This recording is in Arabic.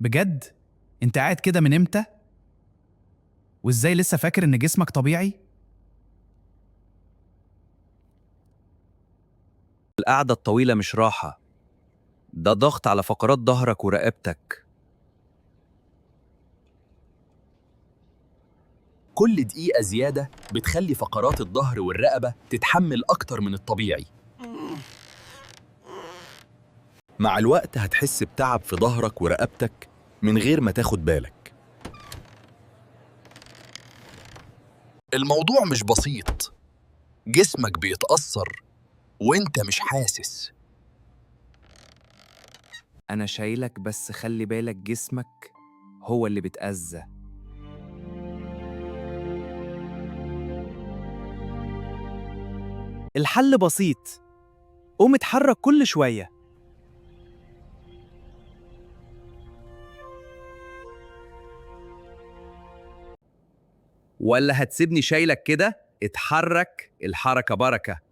بجد؟ انت قاعد كده من امتى؟ وازاي لسه فاكر ان جسمك طبيعي؟ القعدة الطويلة مش راحة، ده ضغط على فقرات ظهرك ورقبتك. كل دقيقة زيادة بتخلي فقرات الظهر والرقبة تتحمل أكتر من الطبيعي. مع الوقت هتحس بتعب في ظهرك ورقبتك من غير ما تاخد بالك. الموضوع مش بسيط، جسمك بيتأثر وانت مش حاسس. أنا شايلك، بس خلي بالك جسمك هو اللي بتأذى. الحل بسيط. قوم اتحرك كل شوية. ولا هتسيبني شايلك كده؟ اتحرك، الحركة بركة.